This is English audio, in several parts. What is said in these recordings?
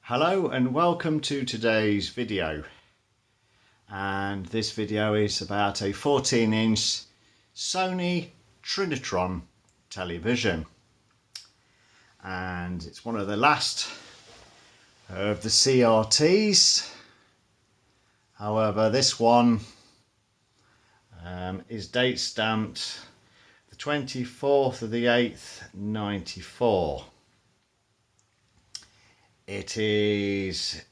Hello and welcome to today's video, and this video is about a 14-inch Sony Trinitron television, and it's one of the last of the CRTs. However, this one is date stamped the 24th of the 8th 94. It is,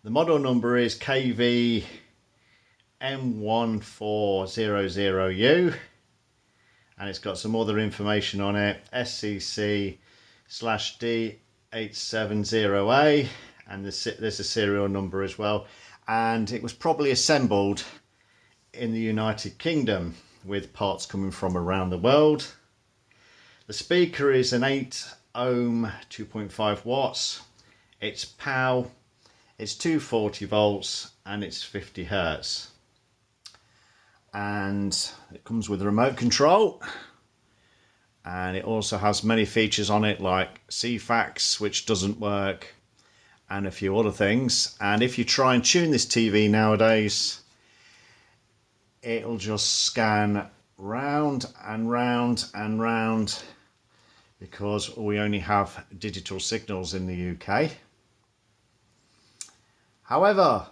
the model number is KV M1400U, and it's got some other information on it, SSC-D86Q-A, and there's a serial number as well, and it was probably assembled in the United Kingdom with parts coming from around the world. The speaker is an 8 ohm 2.5 watts. It's PAL, it's 240 volts, and it's 50 hertz. And it comes with a remote control, and it also has many features on it like Ceefax, which doesn't work, and a few other things. And if you try and tune this TV nowadays, it'll just scan round and round and round, because we only have digital signals in the UK. However,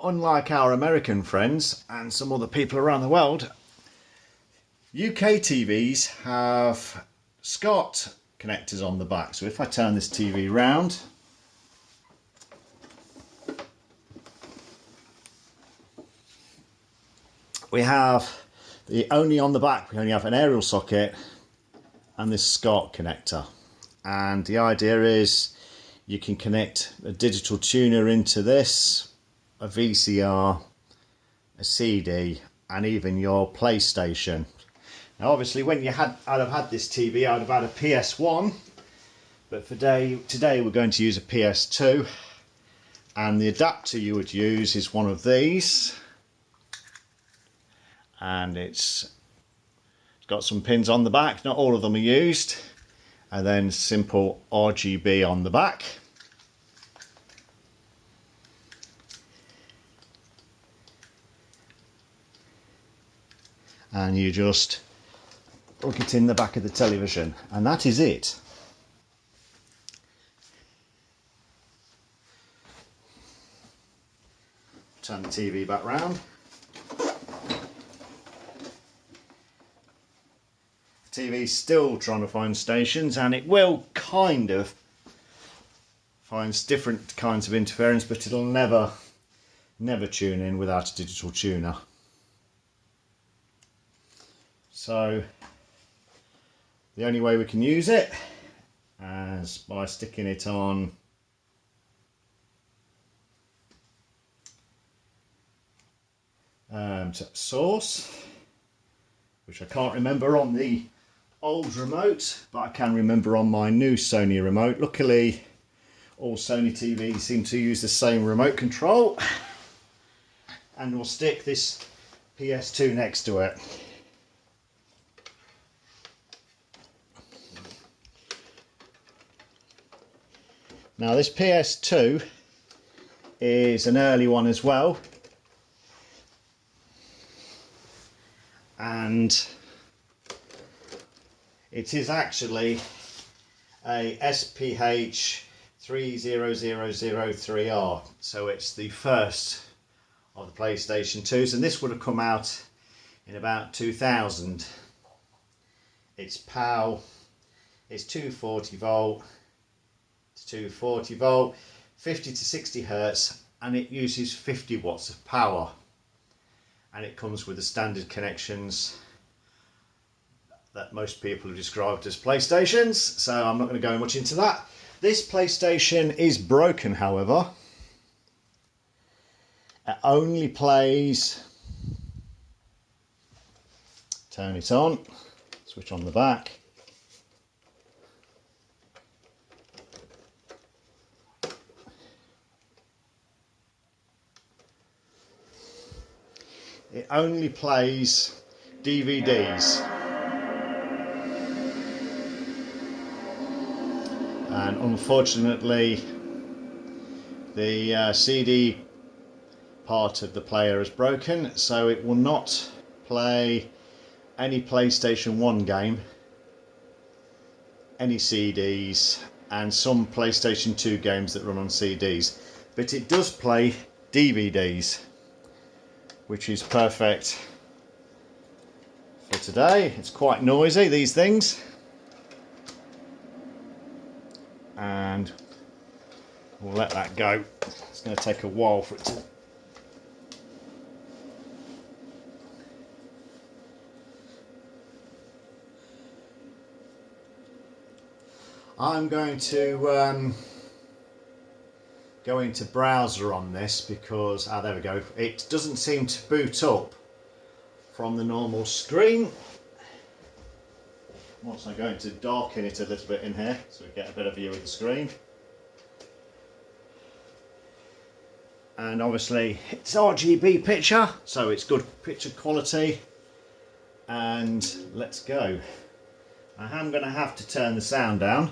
unlike our American friends and some other people around the world, UK TVs have Scart connectors on the back. So if I turn this TV round, we have on the back we only have an aerial socket and this Scart connector. And the idea is you can connect a digital tuner into this, a VCR, a CD, and even your PlayStation. Now obviously when I'd have had this TV, I'd have had a PS1, but for today we're going to use a PS2, and the adapter you would use is one of these, and it's got some pins on the back, not all of them are used, and then simple RGB on the back. And you just plug it in the back of the television, and that is it. Turn the TV back round. TV's still trying to find stations, and it will kind of finds different kinds of interference, but it'll never tune in without a digital tuner. So the only way we can use it is by sticking it on source, which I can't remember on the old remote, but I can remember on my new Sony remote. Luckily all Sony TVs seem to use the same remote control, and we'll stick this PS2 next to it. Now this PS2 is an early one as well, and it is actually a SCPH-30003R, so it's the first of the PlayStation 2s, and this would have come out in about 2000. It's PAL, it's 240 volt, 240 volt, 50 to 60 hertz, and it uses 50 watts of power, and it comes with the standard connections that most people have described as PlayStations, so I'm not going to go much into that. This PlayStation is broken, however. It only plays, turn it on, switch on the back, it only plays DVDs. and unfortunately the CD part of the player is broken, so it will not play any PlayStation 1 game, any CDs, and some PlayStation 2 games that run on CDs, but it does play DVDs, which is perfect for today. It's quite noisy, these things, and we'll let that go. It's going to take a while for it to... I'm going to go into browser on this because, there we go, it doesn't seem to boot up from the normal screen. I'm also going to darken it a little bit in here so we get a better view of the screen. And obviously it's RGB picture, so it's good picture quality. And let's go. I am going to have to turn the sound down.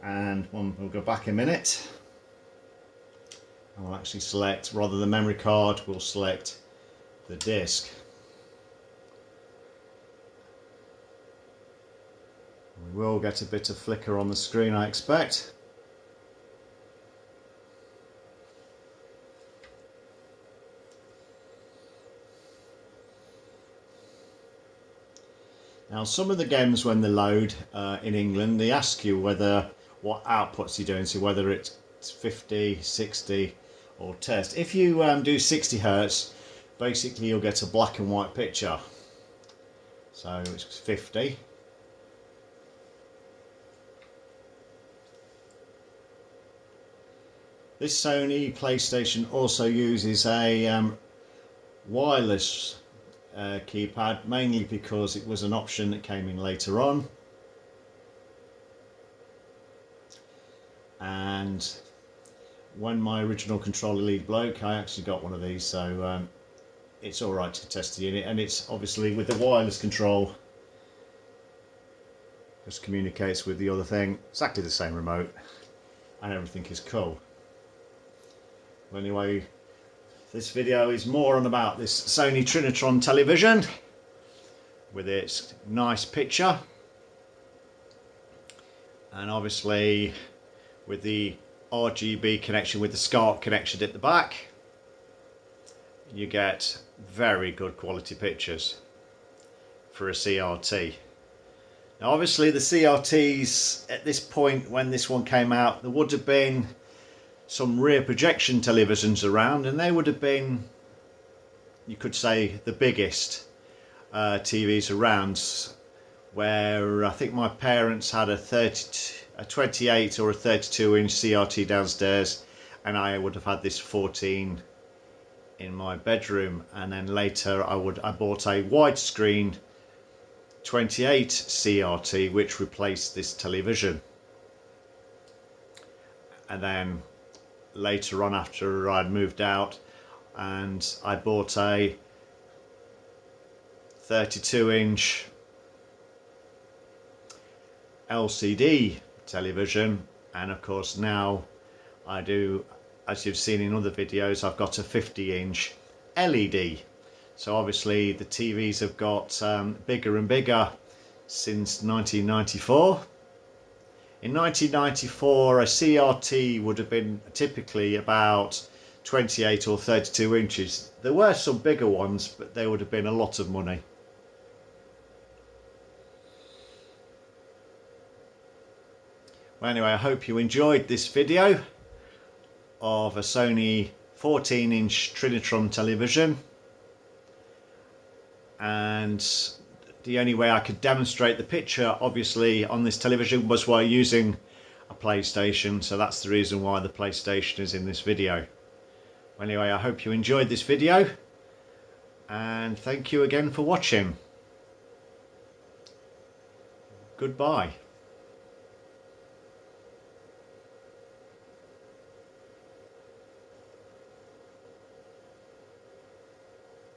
And we'll go back a minute. I'll actually select, rather than memory card, we'll select the disc. We will get a bit of flicker on the screen, I expect. Now some of the games when they load in England, they ask you what outputs you're doing, so whether it's 50, 60 or test. If you do 60 Hz, basically you'll get a black and white picture. So it's 50. This Sony PlayStation also uses a wireless keypad, mainly because it was an option that came in later on. And when my original controller lead broke, I actually got one of these, so it's alright to test the unit. And it's obviously with the wireless control, just communicates with the other thing, exactly the same remote, and everything is cool. Anyway, this video is more on about this Sony Trinitron television with its nice picture, and obviously with the RGB connection with the Scart connection at the back, you get very good quality pictures for a CRT. Now obviously the CRTs at this point, when this one came out, there would have been some rear projection televisions around, and they would have been, you could say, the biggest TVs around, where I think my parents had a 28 or a 32 inch CRT downstairs, and I would have had this 14 in my bedroom, and then later I bought a widescreen 28 CRT which replaced this television. And then later on, after I'd moved out, and I bought a 32 inch LCD television, and of course now I do, as you've seen in other videos, I've got a 50 inch LED. So obviously the TVs have got bigger and bigger since 1994. In 1994 a CRT would have been typically about 28 or 32 inches. There were some bigger ones, but they would have been a lot of money. Well, anyway, I hope you enjoyed this video of a Sony 14-inch Trinitron television, and the only way I could demonstrate the picture obviously on this television was while using a PlayStation, so that's the reason why the PlayStation is in this video. Well, anyway, I hope you enjoyed this video, and thank you again for watching. Goodbye.